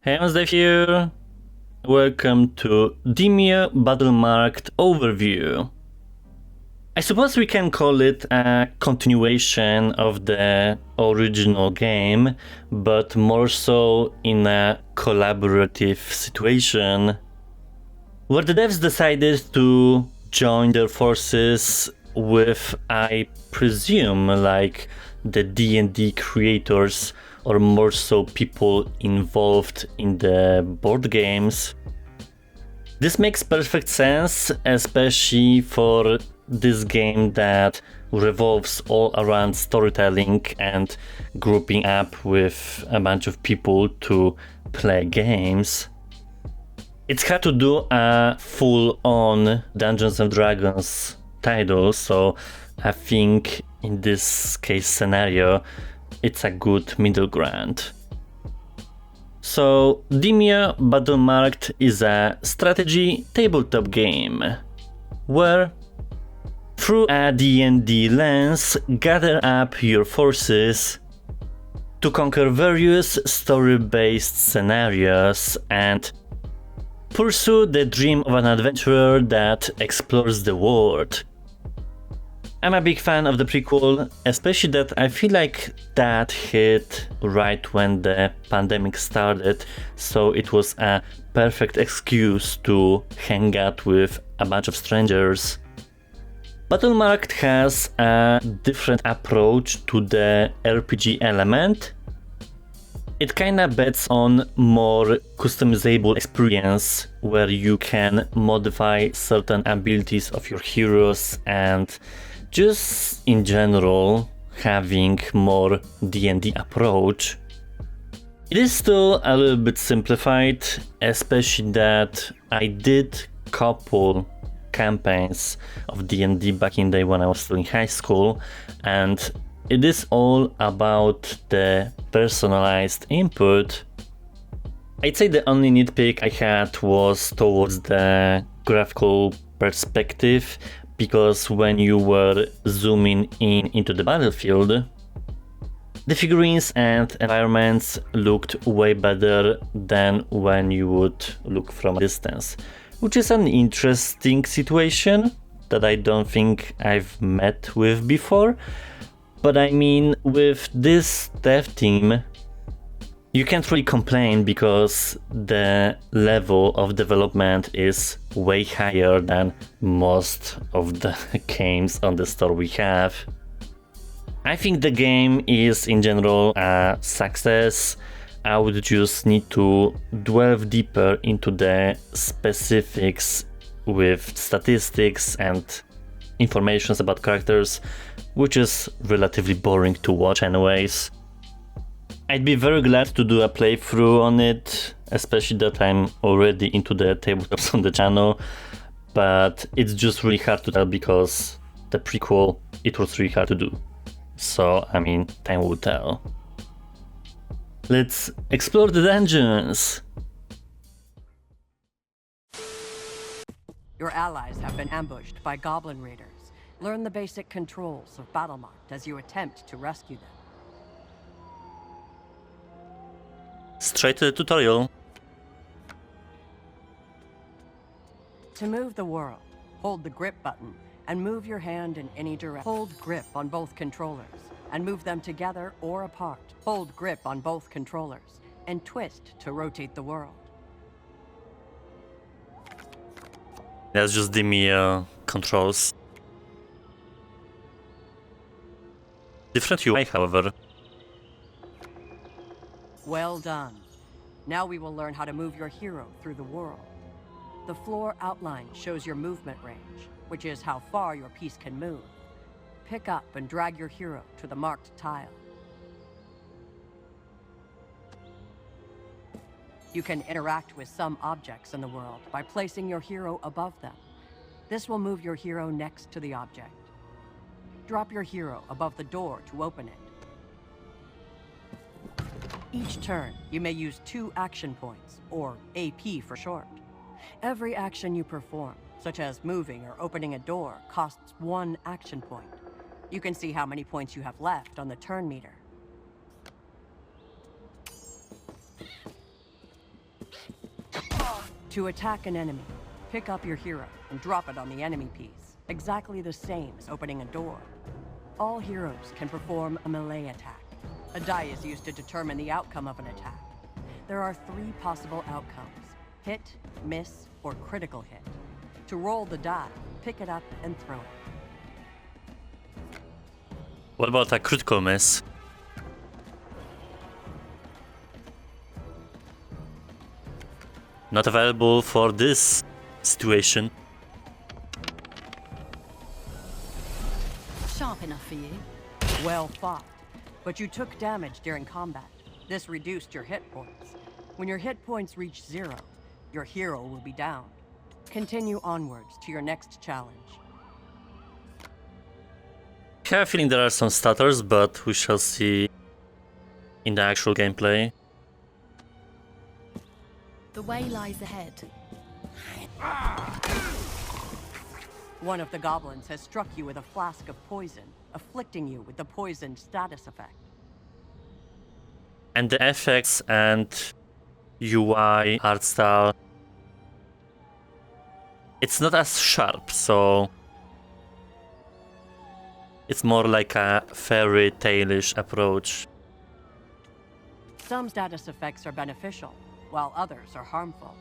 Hey, I'm Dave here. Welcome to Demeo Battlemarked overview. I suppose we can call it a continuation of the original game, but more so in a collaborative situation, where the devs decided to join their forces with, I presume, like the D&D creators, or more so people involved in the board games. This makes perfect sense, especially for this game that revolves all around storytelling and grouping up with a bunch of people to play games. It's hard to do a full-on Dungeons and Dragons title, so I think in this case scenario it's a good middle ground. So Demeo Battlemarked is a strategy tabletop game where, through a D&D lens, gather up your forces to conquer various story-based scenarios and pursue the dream of an adventurer that explores the world. I'm a big fan of the prequel, especially that I feel like that hit right when the pandemic started, so it was a perfect excuse to hang out with a bunch of strangers. Battlemarked has a different approach to the RPG element. It kinda bets on more customizable experience where you can modify certain abilities of your heroes and just in general having more D&D approach. It is still a little bit simplified, especially that I did couple campaigns of D&D back in the day when I was still in high school, and it is all about the personalized input. I'd say the only nitpick I had was towards the graphical perspective, because when you were zooming in into the battlefield, the figurines and environments looked way better than when you would look from a distance, which is an interesting situation that I don't think I've met with before. But I mean, with this dev team, you can't really complain because the level of development is way higher than most of the games on the store we have. I think the game is in general a success. I would just need to delve deeper into the specifics with statistics and information about characters, which is relatively boring to watch anyways. I'd be very glad to do a playthrough on it, especially that I'm already into the tabletops on the channel, but it's just really hard to tell because the prequel, it was really hard to do. So, I mean, time will tell. Let's explore the dungeons! Your allies have been ambushed by goblin raiders. Learn the basic controls of Battlemarked as you attempt to rescue them. Straight to the tutorial. To move the world, hold the grip button and move your hand in any direction. Hold grip on both controllers and move them together or apart. Hold grip on both controllers and twist to rotate the world. That's just the controls. Different UI, however. Well done. Now we will learn how to move your hero through the world. The floor outline shows your movement range, which is how far your piece can move. Pick up and drag your hero to the marked tile. You can interact with some objects in the world by placing your hero above them. This will move your hero next to the object. Drop your hero above the door to open it. Each turn, you may use 2 action points, or AP for short. Every action you perform, such as moving or opening a door, costs 1 action point. You can see how many points you have left on the turn meter. To attack an enemy, pick up your hero and drop it on the enemy piece, exactly the same as opening a door. All heroes can perform a melee attack. A die is used to determine the outcome of an attack. There are 3 possible outcomes: hit, miss, or critical hit. To roll the die, pick it up and throw it. What about a critical miss? Not available for this situation. Sharp enough for you? Well fought, but you took damage during combat. This reduced your hit points. When your hit points reach 0, your hero will be down. Continue onwards to your next challenge. I have a feeling there are some stutters, but we shall see in the actual gameplay. The way lies ahead. One of the goblins has struck you with a flask of poison, afflicting you with the poisoned status effect. And the effects and UI art style, it's not as sharp, so it's more like a fairy tale-ish approach. Some status effects are beneficial, while others are harmful.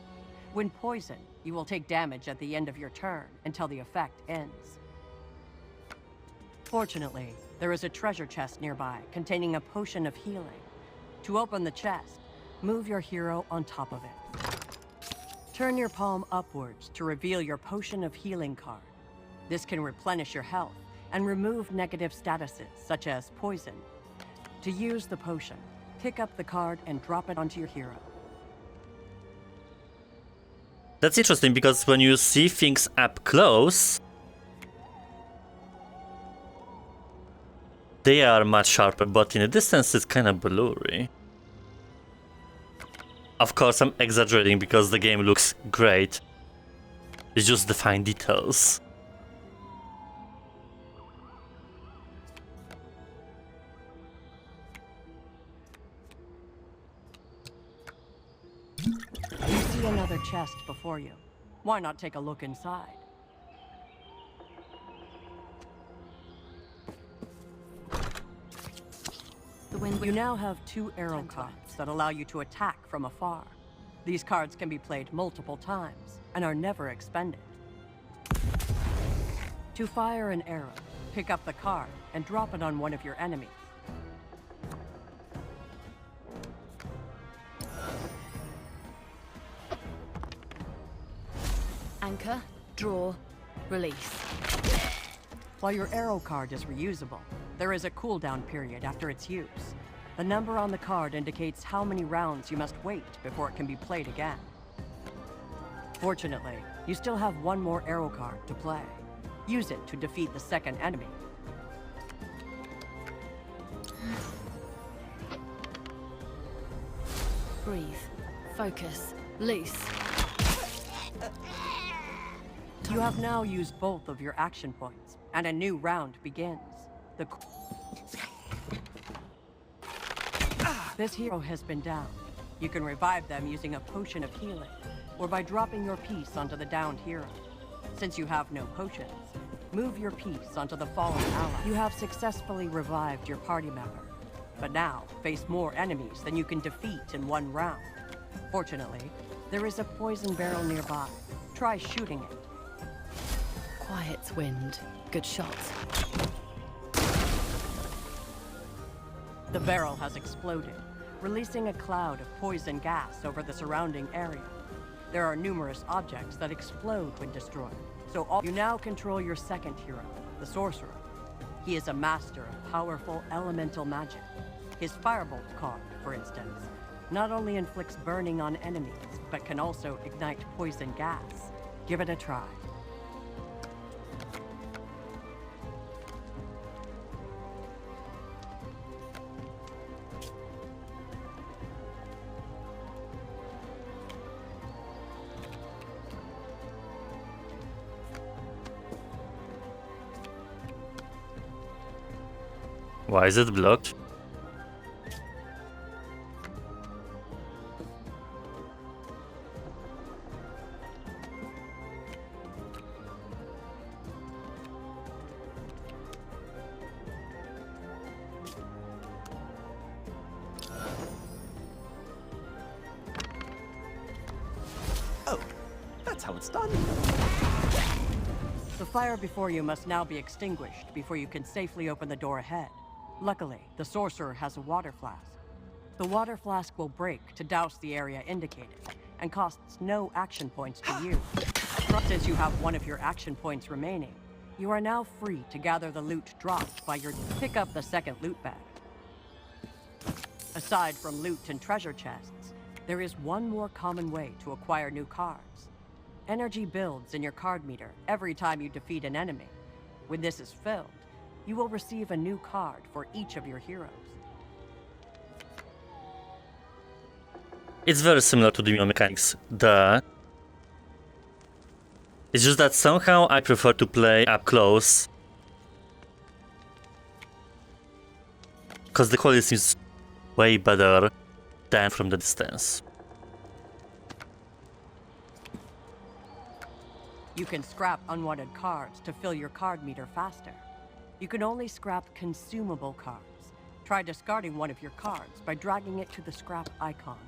When poisoned, you will take damage at the end of your turn until the effect ends. Fortunately, there is a treasure chest nearby containing a potion of healing. To open the chest, move your hero on top of it. Turn your palm upwards to reveal your potion of healing card. This can replenish your health and remove negative statuses, such as poison. To use the potion, pick up the card and drop it onto your hero. That's interesting because when you see things up close, they are much sharper, but in a distance it's kind of blurry. Of course, I'm exaggerating because the game looks great. It's just the fine details. You see another chest before you. Why not take a look inside? The wind. You now have 2 arrow cards that allow you to attack from afar. These cards can be played multiple times and are never expended. To fire an arrow, pick up the card and drop it on one of your enemies. Anchor, draw, release. While your arrow card is reusable, there is a cooldown period after its use. The number on the card indicates how many rounds you must wait before it can be played again. Fortunately, you still have 1 more arrow card to play. Use it to defeat the second enemy. Breathe. Focus. Loose. You have now used both of your action points, and a new round begins. This hero has been downed. You can revive them using a potion of healing, or by dropping your piece onto the downed hero. Since you have no potions, move your piece onto the fallen ally. You have successfully revived your party member, but now face more enemies than you can defeat in 1 round. Fortunately, there is a poison barrel nearby. Try shooting it. Quiet's wind. Good shot. The barrel has exploded, releasing a cloud of poison gas over the surrounding area. There are numerous objects that explode when destroyed, so you now control your second hero, the sorcerer. He is a master of powerful elemental magic. His Firebolt card, for instance, not only inflicts burning on enemies, but can also ignite poison gas. Give it a try. Why is it blocked? That's how it's done. The fire before you must now be extinguished before you can safely open the door ahead. Luckily, the sorcerer has a water flask. The water flask will break to douse the area indicated, and costs no action points to use. Since you have one of your action points remaining, you are now free to gather the loot dropped by your... Pick up the second loot bag. Aside from loot and treasure chests, there is one more common way to acquire new cards. Energy builds in your card meter every time you defeat an enemy. When this is filled, you will receive a new card for each of your heroes. It's very similar to Demeo mechanics, duh. It's just that somehow I prefer to play up close. Because the quality seems way better than from the distance. You can scrap unwanted cards to fill your card meter faster. You can only scrap consumable cards. Try discarding one of your cards by dragging it to the scrap icon.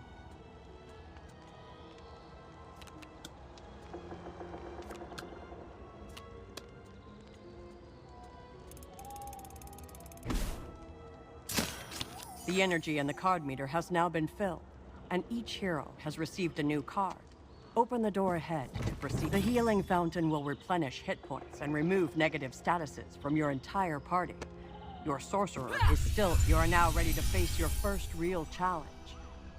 The energy in the card meter has now been filled, and each hero has received a new card. Open the door ahead to proceed. The healing fountain will replenish hit points and remove negative statuses from your entire party. Your sorcerer is still... You are now ready to face your first real challenge.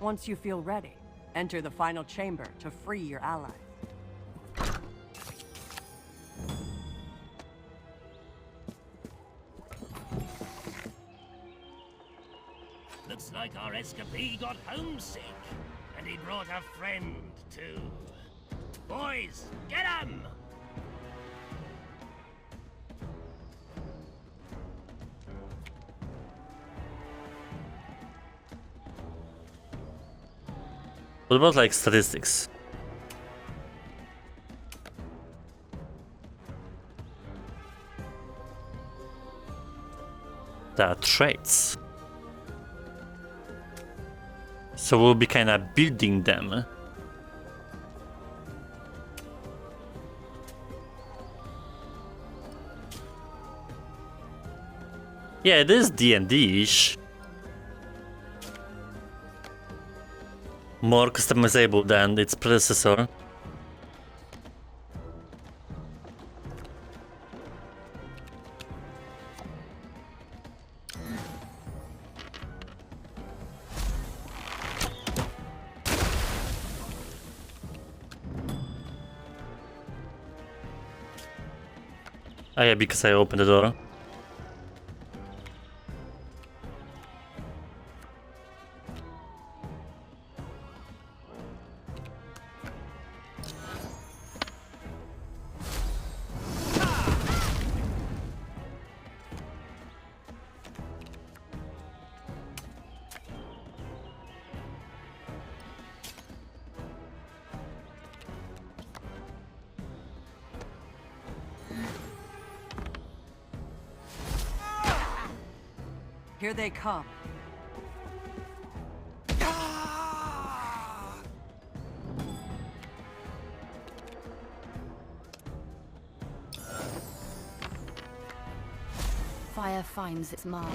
Once you feel ready, enter the final chamber to free your ally. Looks like our escapee got homesick, and he brought a friend too. Boys, get him! What about like statistics? There are traits. So we'll be kinda building them. Yeah, it is D&D-ish. More customizable than its predecessor. Oh yeah, because I opened the door. Here they come. Fire finds its mark.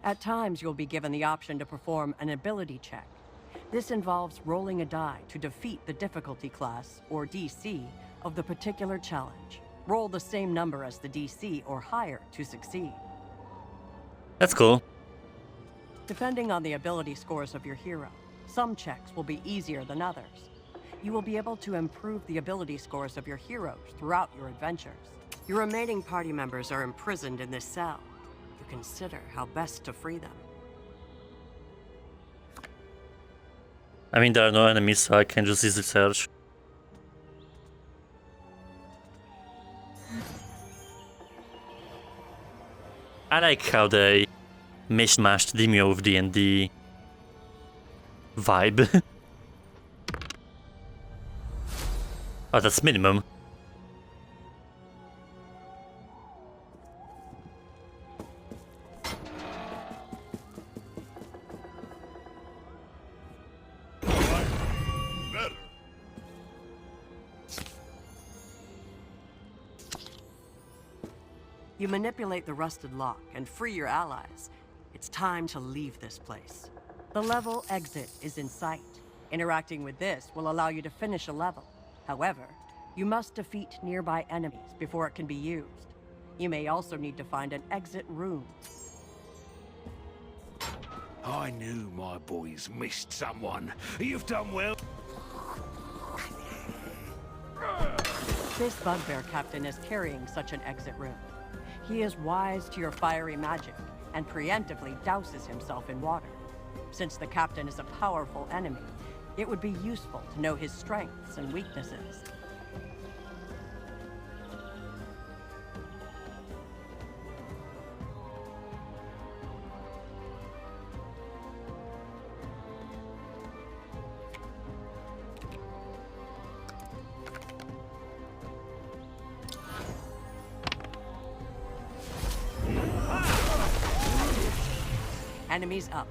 At times, you'll be given the option to perform an ability check. This involves rolling a die to defeat the difficulty class, or DC, of the particular challenge. Roll the same number as the DC or higher to succeed. That's cool. Depending on the ability scores of your hero, some checks will be easier than others. You will be able to improve the ability scores of your heroes throughout your adventures. Your remaining party members are imprisoned in this cell. Consider how best to free them. I mean, there are no enemies, so I can just easily search. I like how they mishmashed Demeo with D&D vibe. Oh, that's minimum. You manipulate the rusted lock and free your allies. It's time to leave this place. The level exit is in sight. Interacting with this will allow you to finish a level. However, you must defeat nearby enemies before it can be used. You may also need to find an exit room. I knew my boys missed someone. You've done well. This bugbear captain is carrying such an exit room. He is wise to your fiery magic and preemptively douses himself in water. Since the captain is a powerful enemy, it would be useful to know his strengths and weaknesses. Enemies up.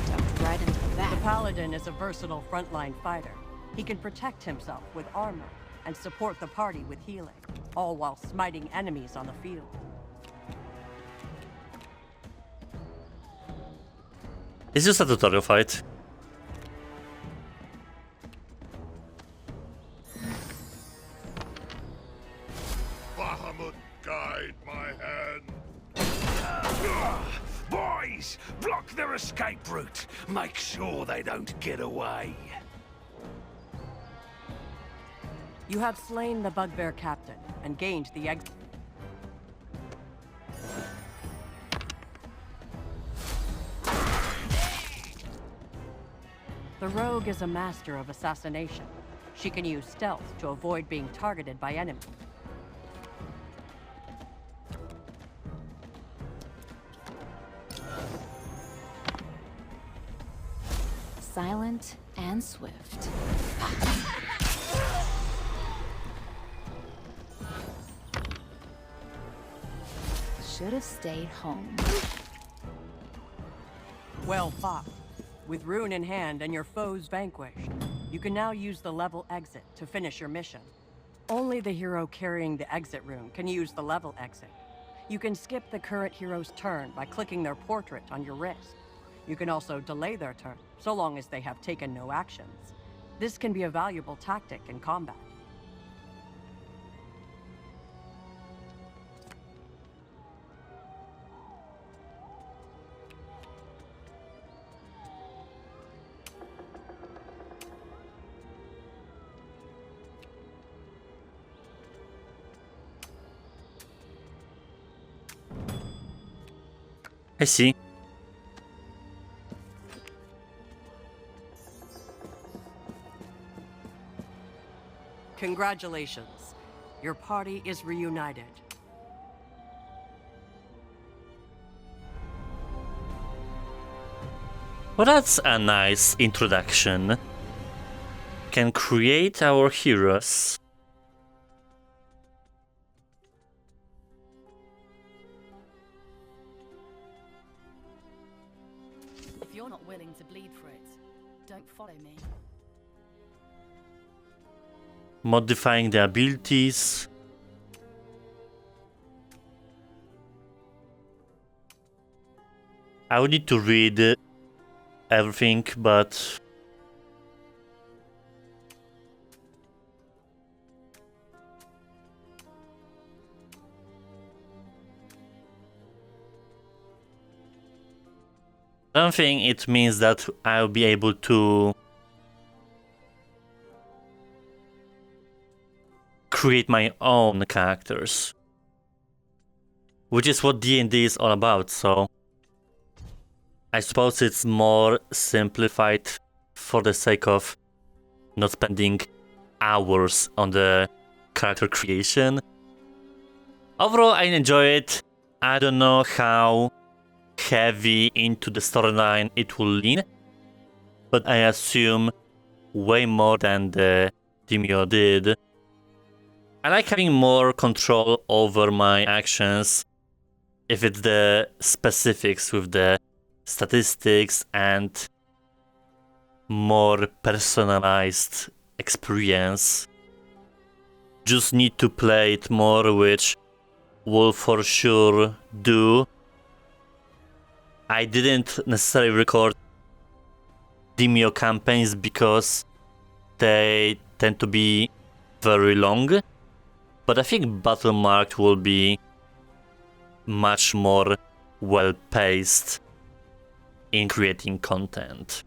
Jumped right into that. The Paladin is a versatile frontline fighter. He can protect himself with armor and support the party with healing, all while smiting enemies on the field. It's just a tutorial fight. Bahamut, guide my hand. Boys, block their escape route. Make sure they don't get away. You have slain the bugbear captain and gained the exit. The rogue is a master of assassination. She can use stealth to avoid being targeted by enemies. Silent and swift. Should have stayed home. Well fought. With rune in hand and your foes vanquished, you can now use the level exit to finish your mission. Only the hero carrying the exit rune can use the level exit. You can skip the current hero's turn by clicking their portrait on your wrist. You can also delay their turn, so long as they have taken no actions. This can be a valuable tactic in combat. I see. Congratulations. Your party is reunited. Well, that's a nice introduction. Can create our heroes. If you're not willing to bleed for it, don't follow me. Modifying the abilities. I would need to read everything, but I don't think it means that I'll be able to create my own characters, which is what D&D is all about, so I suppose it's more simplified for the sake of not spending hours on the character creation. Overall, I enjoy it. I don't know how heavy into the storyline it will lean, but I assume way more than the Demeo did. I like having more control over my actions if it's the specifics with the statistics and more personalized experience. Just need to play it more, which will for sure do. I didn't necessarily record Demeo campaigns because they tend to be very long, but I think Battlemarked will be much more well-paced in creating content.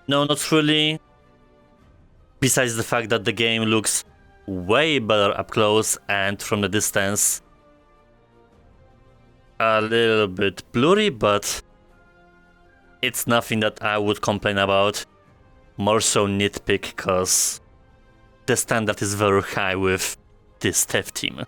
No, not really. Besides the fact that the game looks way better up close and from the distance. A little bit blurry, but it's nothing that I would complain about. More so nitpick, cause the standard is very high with this dev team.